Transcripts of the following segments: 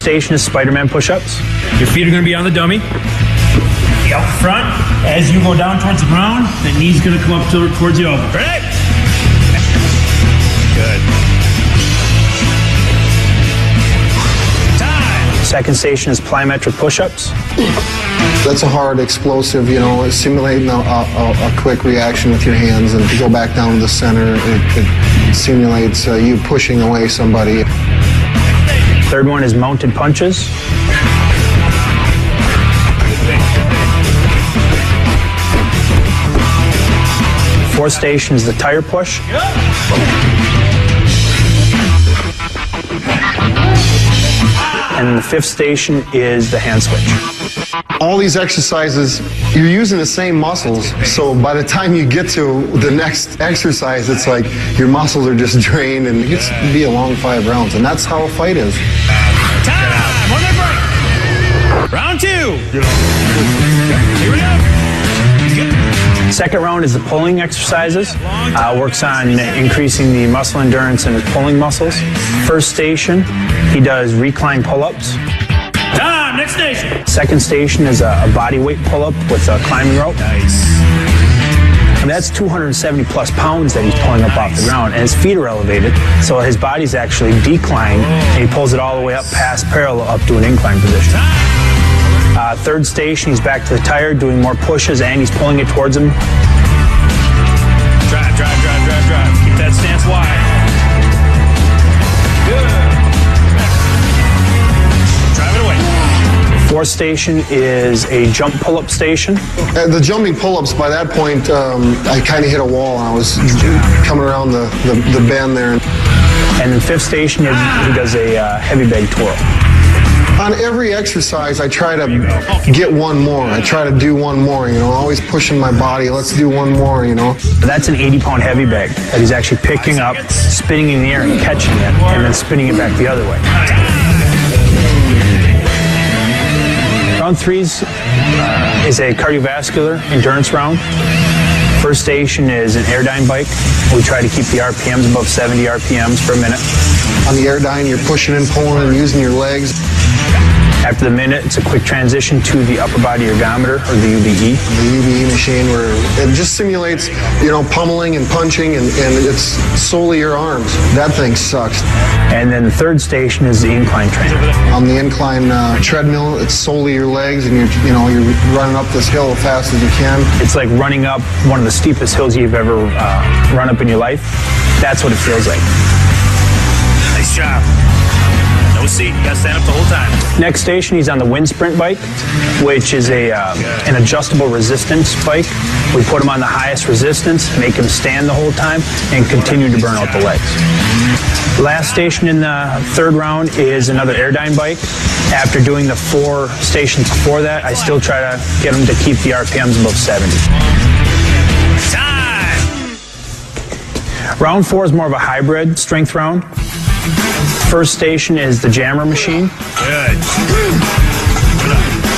station is Spider-Man push-ups. Your feet are going to be on the dummy. Out front. As you go down towards the ground, the knee's going to come up towards the elbow. Ready? Good. Time. Second station is plyometric push-ups. That's a hard, explosive, you know, simulating a quick reaction with your hands, and to go back down to the center, it simulates you pushing away somebody. Third one is mounted punches. Fourth station is the tire push. And the fifth station is the hand switch. All these exercises, you're using the same muscles, so by the time you get to the next exercise, it's like your muscles are just drained, and it gets to be a long 5 rounds, and that's how a fight is. Time! 1 minute break! Round 2! Here we go! Second round is the pulling exercises. Works on increasing the muscle endurance in his pulling muscles. First station, he does recline pull-ups. Time! Next station! Second station is a body weight pull-up with a climbing rope. Nice. And that's 270 plus pounds that he's pulling up off the ground, and his feet are elevated, so his body's actually declined, and he pulls it all the way up past parallel up to an incline position. Third station, he's back to the tire, doing more pushes, and he's pulling it towards him. Drive. Keep that stance wide. Good. Drive it away. Fourth station is a jump pull-up station. The jumping pull-ups, by that point, I kind of hit a wall, and I was coming around the bend there. And then fifth station, he does a heavy bag twirl. On every exercise, I try to get one more. I try to do one more, you know, always pushing my body. Let's do one more, you know. That's an 80-pound heavy bag that he's actually picking up, spinning in the air and catching it, and then spinning it back the other way. Round 3 is a cardiovascular endurance round. First station is an airdyne bike. We try to keep the RPMs above 70 RPMs per minute. On the airdyne, you're pushing and pulling and using your legs. After the minute, it's a quick transition to the upper body ergometer, or the UBE. The UBE machine, where it just simulates, you know, pummeling and punching, and it's solely your arms. That thing sucks. And then the third station is the incline training. On the incline treadmill, it's solely your legs, and you're running up this hill as fast as you can. It's like running up one of the steepest hills you've ever run up in your life. That's what it feels like. Nice job. No seat, you gotta stand up the whole time. Next station, he's on the wind sprint bike, which is an adjustable resistance bike. We put him on the highest resistance, make him stand the whole time, and continue to burn out the legs. Last station in the third round is another airdyne bike. After doing the 4 stations before that, I still try to get him to keep the RPMs above 70. Time! Round 4 is more of a hybrid strength round. First station is the jammer machine. Good.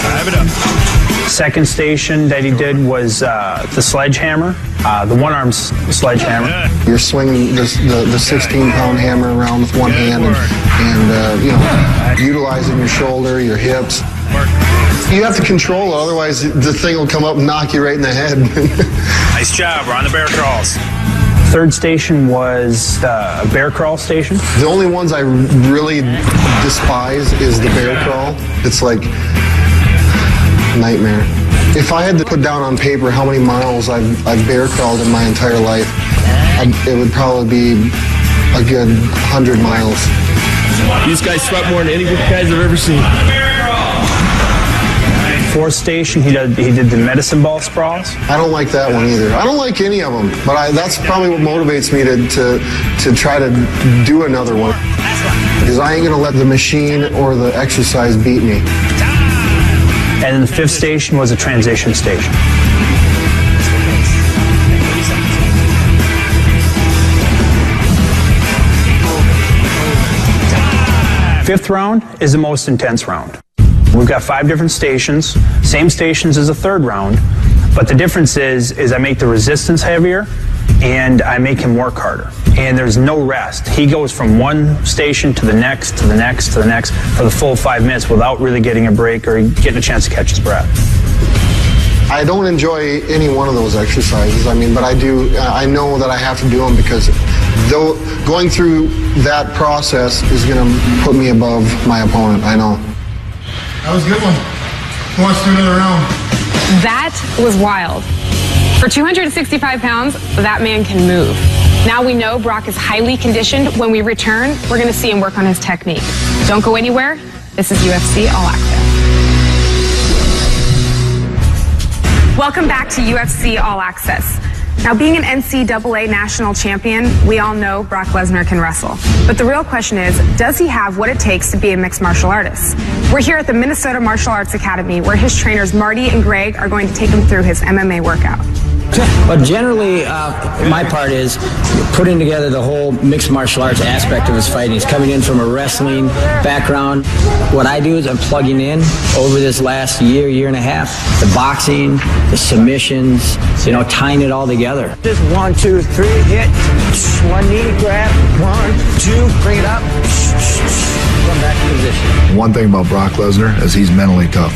Drive it up. Second station that he did was the sledgehammer, the one-arm sledgehammer. You're swinging the 16-pound hammer around with one hand, and you know, utilizing your shoulder, your hips. You have to control it, otherwise the thing will come up and knock you right in the head. Nice job. We're on the bear crawls. Third station was the bear crawl station. The only ones I really despise is the bear crawl. It's like nightmare. If I had to put down on paper how many miles I've bear crawled in my entire life, it would probably be a good 100 miles. These guys sweat more than any of you guys I've ever seen. Fourth station, he did the medicine ball sprawls. I don't like that one either. I don't like any of them, but that's probably what motivates me to try to do another one. Because I ain't gonna let the machine or the exercise beat me. And then the fifth station was a transition station. Fifth round is the most intense round. We've got 5 different stations, same stations as the third round, but the difference is I make the resistance heavier and I make him work harder. And there's no rest. He goes from one station to the next, to the next, to the next for the full 5 minutes without really getting a break or getting a chance to catch his breath. I don't enjoy any one of those exercises. I mean, but I do. I know that I have to do them because though going through that process is going to put me above my opponent. I know. That was a good one. Who wants to do another round? That was wild. For 265 pounds, that man can move. Now we know Brock is highly conditioned. When we return, we're going to see him work on his technique. Don't go anywhere. This is UFC All Access. Welcome back to UFC All Access. Now, being an NCAA national champion, we all know Brock Lesnar can wrestle. But the real question is, does he have what it takes to be a mixed martial artist? We're here at the Minnesota Martial Arts Academy, where his trainers Marty and Greg are going to take him through his MMA workout. Well, generally, my part is putting together the whole mixed martial arts aspect of his fighting. He's coming in from a wrestling background. What I do is I'm plugging in over this last year, year and a half, the boxing, the submissions, tying it all together. Just 1, 2, 3, hit, one knee, grab, 1, 2, bring it up, come back to position. One thing about Brock Lesnar is he's mentally tough.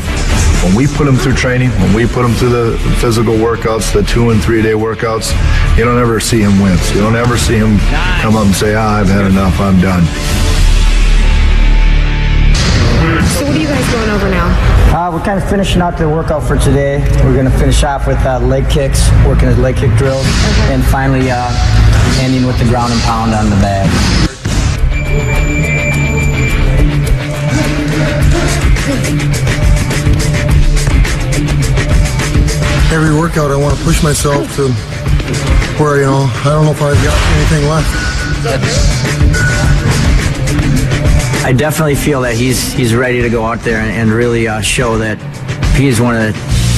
When we put him through training, when we put him through the physical workouts, the 2- and 3-day workouts, you don't ever see him wince. You don't ever see him come up and say, I've had enough, I'm done. So what are you guys going over now? We're kind of finishing out the workout for today. We're going to finish off with leg kicks, working his leg kick drills, and finally ending with the ground and pound on the bag. Every workout I want to push myself to where, I don't know if I've got anything left. I definitely feel that he's ready to go out there and really show that he's one of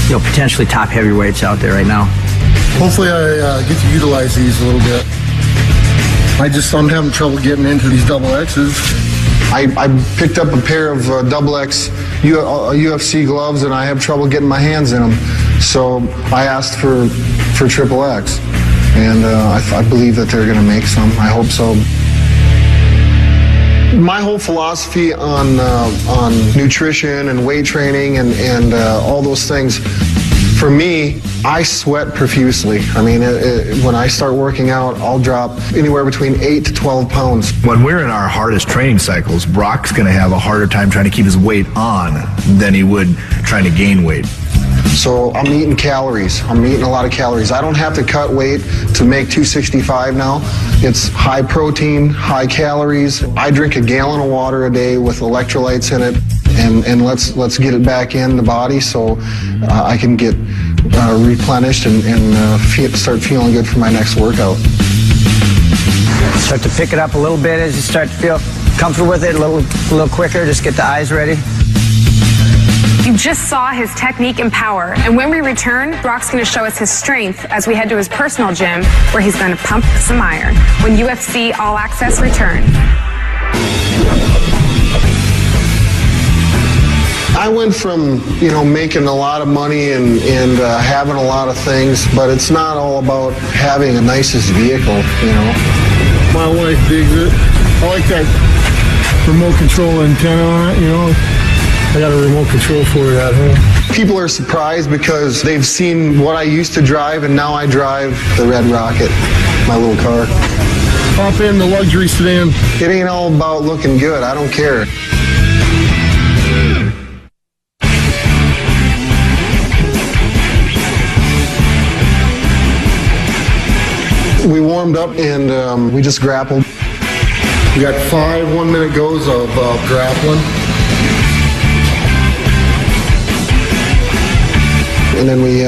the potentially top heavyweights out there right now. Hopefully I get to utilize these a little bit. I'm having trouble getting into these double X's. I picked up a pair of double X UFC gloves, and I have trouble getting my hands in them. So I asked for triple X, and I believe that they're going to make some. I hope so. My whole philosophy on nutrition and weight training and all those things, for me, I sweat profusely. I mean, when I start working out, I'll drop anywhere between 8 to 12 pounds. When we're in our hardest training cycles, Brock's going to have a harder time trying to keep his weight on than he would trying to gain weight. So I'm eating calories. I'm eating a lot of calories. I don't have to cut weight to make 265 now. It's high protein, high calories. I drink a gallon of water a day with electrolytes in it, and let's get it back in the body so I can get replenished and start feeling good for my next workout. Start to pick it up a little bit as you start to feel comfortable with it, a little quicker. Just get the eyes ready. You just saw his technique and power, and when we return, Brock's going to show us his strength as we head to his personal gym, where he's going to pump some iron when UFC All Access returns. I went from, making a lot of money and having a lot of things, but it's not all about having the nicest vehicle, My wife digs it. I like that remote control antenna on it, I got a remote control for it at home. People are surprised because they've seen what I used to drive, and now I drive the Red Rocket, my little car. Hop in the luxury sedan. It ain't all about looking good. I don't care. We warmed up and we just grappled. We got 5 1-minute goes of grappling. And then we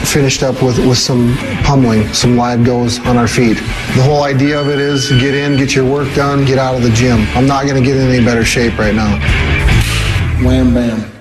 finished up with some pummeling, some live goes on our feet. The whole idea of it is get in, get your work done, get out of the gym. I'm not going to get in any better shape right now. Wham, bam.